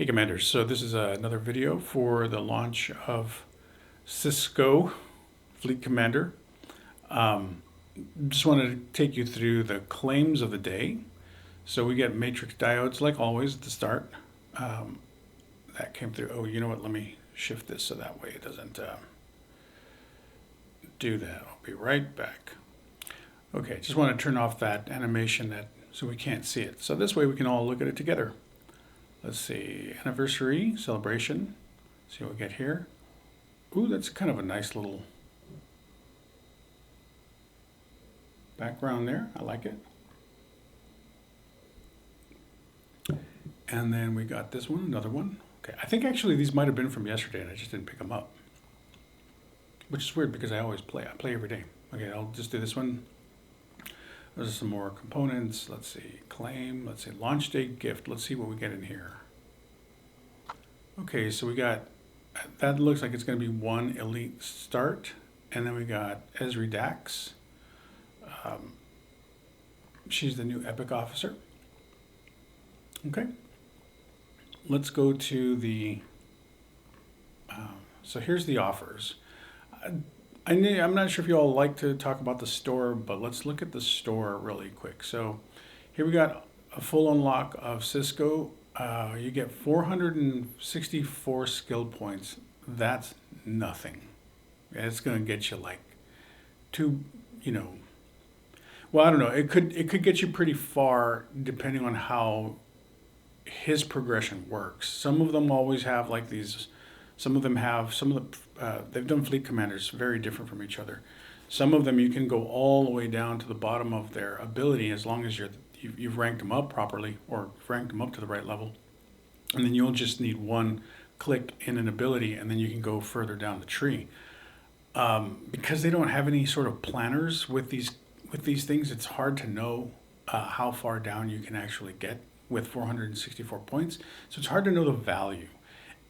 Hey Commanders, so this is another video for the launch of Sisko Fleet Commander. Just wanted to take you through the claims of the day. So we get matrix diodes like always at the start. That came through. Oh, you know what? Let me shift this so that way it doesn't do that. I'll be right back. Okay, just want to turn off that animation so we can't see it. So this way we can all look at it together. Let's see, anniversary, celebration. See what we get here. Ooh, that's kind of a nice little background there. I like it. And then we got this one, another one. Okay, I think actually these might have been from yesterday and I just didn't pick them up. Which is weird because I always play. I play every day. Okay, I'll just do this one. There's some more components. Let's see, claim, let's see, launch date gift. Let's see what we get in here. Okay, so we got, that looks like it's going to be one elite start. And then we got Ezri Dax. She's the new epic officer. Okay. Let's go to the, so here's the offers. I'm not sure if you all like to talk about the store, but let's look at the store really quick. So here we got a full unlock of Sisko. You get 464 skill points. That's nothing. It's going to get you like well, I don't know. It could get you pretty far depending on how his progression works. Some of them always have like these. Some of them have they've done fleet commanders very different from each other. Some of them you can go all the way down to the bottom of their ability as long as you've ranked them up properly or ranked them up to the right level, and then you'll just need one click in an ability, and then you can go further down the tree. Because they don't have any sort of planners with these things, it's hard to know how far down you can actually get with 464 points. So it's hard to know the value.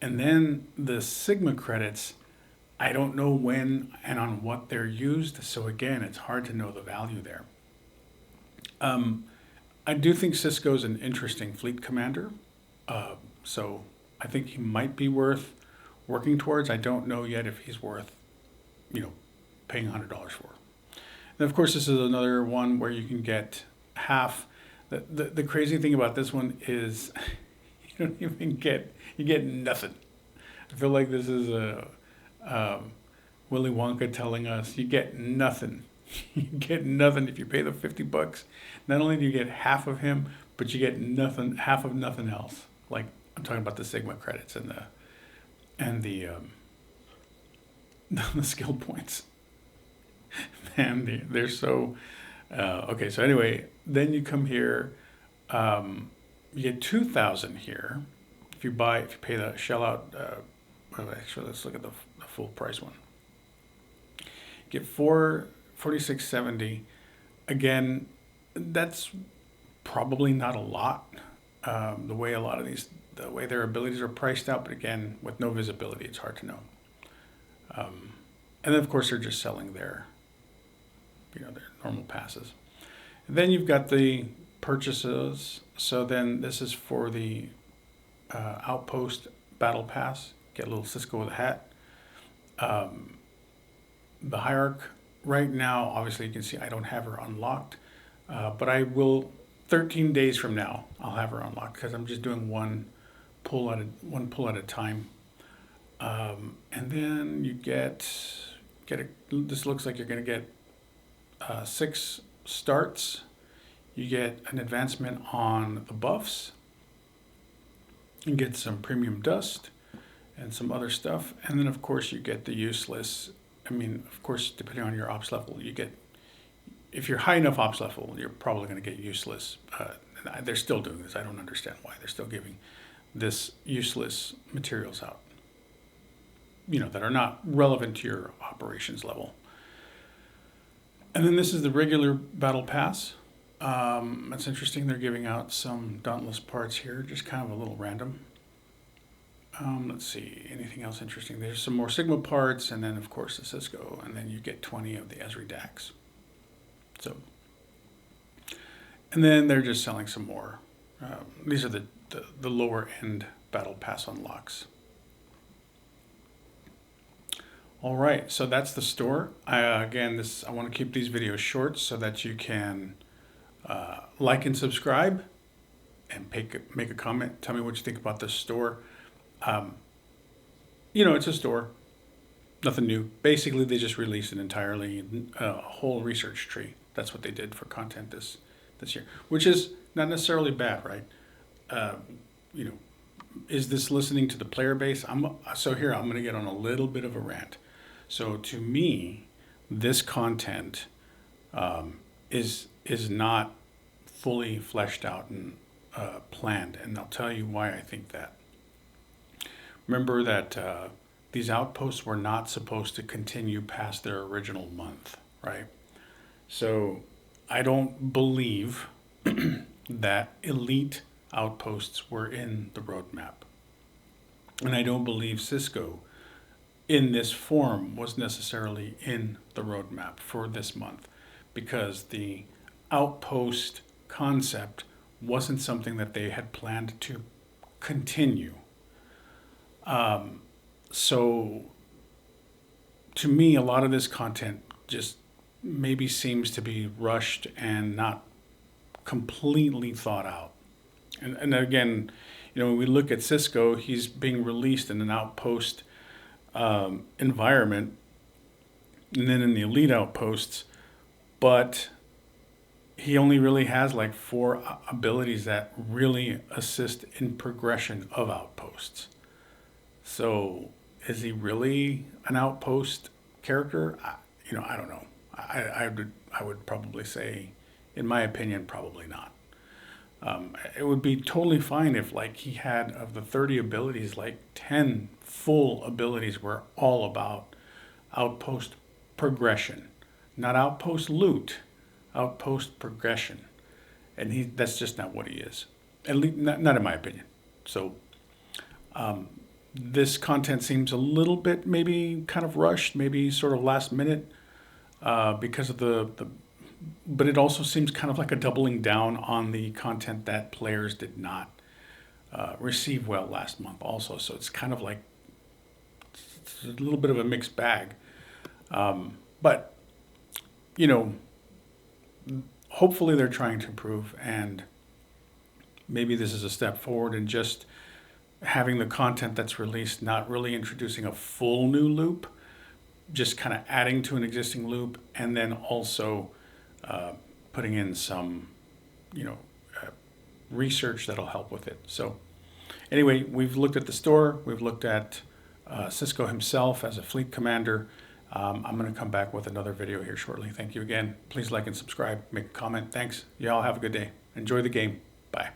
And then the Sigma credits, I don't know when and on what they're used. So again, it's hard to know the value there. I do think Sisko's an interesting fleet commander. So I think he might be worth working towards. I don't know yet if he's worth, paying $100 for. And of course, this is another one where you can get half. The crazy thing about this one is you don't even you get nothing. I feel like this is Willy Wonka telling us you get nothing. You get nothing if you pay the $50. Not only do you get half of him, but you get nothing, half of nothing else. Like I'm talking about the Sigma credits and the the skill points. Man, they're so okay. So anyway, then you come here. You get 2,000 here if you pay the shell out. Well, actually, let's look at the full price one. You get 46.70. Again, that's probably not a lot. The way the way their abilities are priced out, but again, with no visibility, it's hard to know. And then of course they're just selling their normal passes. And then you've got the purchases. So then this is for the outpost battle pass. Get a little Sisko with a hat. The hierarch right now, obviously you can see I don't have her unlocked, but I will. 13 days from now, I'll have her unlocked because I'm just doing one pull at a time. And then you get this looks like you're going to get 6 starts. You get an advancement on the buffs. You get some premium dust and some other stuff. And then, of course, you get the useless. I mean, of course, depending on your ops level, you get, if you're high enough ops level, you're probably going to get useless. They're still doing this. I don't understand why. They're still giving this useless materials out, that are not relevant to your operations level. And then this is the regular battle pass. That's interesting. They're giving out some dauntless parts here, just kind of a little random. Let's see, anything else interesting? There's some more Sigma parts, and then of course the Sisko, and then you get 20 of the Ezri Dax. So, and then they're just selling some more. These are the lower end Battle Pass unlocks. All right, so that's the store. Again, I want to keep these videos short so that you can like and subscribe and make a comment. Tell me what you think about this store. It's a store, nothing new. Basically, they just released an entirely whole research tree. That's what they did for content this year, which is not necessarily bad, right? Is this listening to the player base? So here I'm going to get on a little bit of a rant. So to me, this content is not fully fleshed out and planned, and I'll tell you why I think that. Remember that these outposts were not supposed to continue past their original month, right? So I don't believe that elite outposts were in the roadmap. And I don't believe Sisko in this form was necessarily in the roadmap for this month, because the outpost concept wasn't something that they had planned to continue. So to me, a lot of this content just maybe seems to be rushed and not completely thought out. And again, when we look at Sisko, he's being released in an outpost environment, and then in the elite outposts, but he only really has like 4 abilities that really assist in progression of outposts. So is he really an outpost character? I don't know. I would probably say, in my opinion, probably not. It would be totally fine if, like, he had, of the 30 abilities, like 10 full abilities were all about outpost progression, not outpost loot, outpost progression. And that's just not what he is, at least not in my opinion. So this content seems a little bit maybe kind of rushed, maybe sort of last minute, because of but it also seems kind of like a doubling down on the content that players did not receive well last month also. So it's kind of like it's a little bit of a mixed bag. But, hopefully they're trying to improve, and maybe this is a step forward in just having the content that's released, not really introducing a full new loop, just kind of adding to an existing loop, and then also putting in some, research that'll help with it. So anyway, we've looked at the store. We've looked at Sisko himself as a fleet commander. I'm going to come back with another video here shortly. Thank you again. Please like and subscribe. Make a comment. Thanks. Y'all have a good day. Enjoy the game. Bye.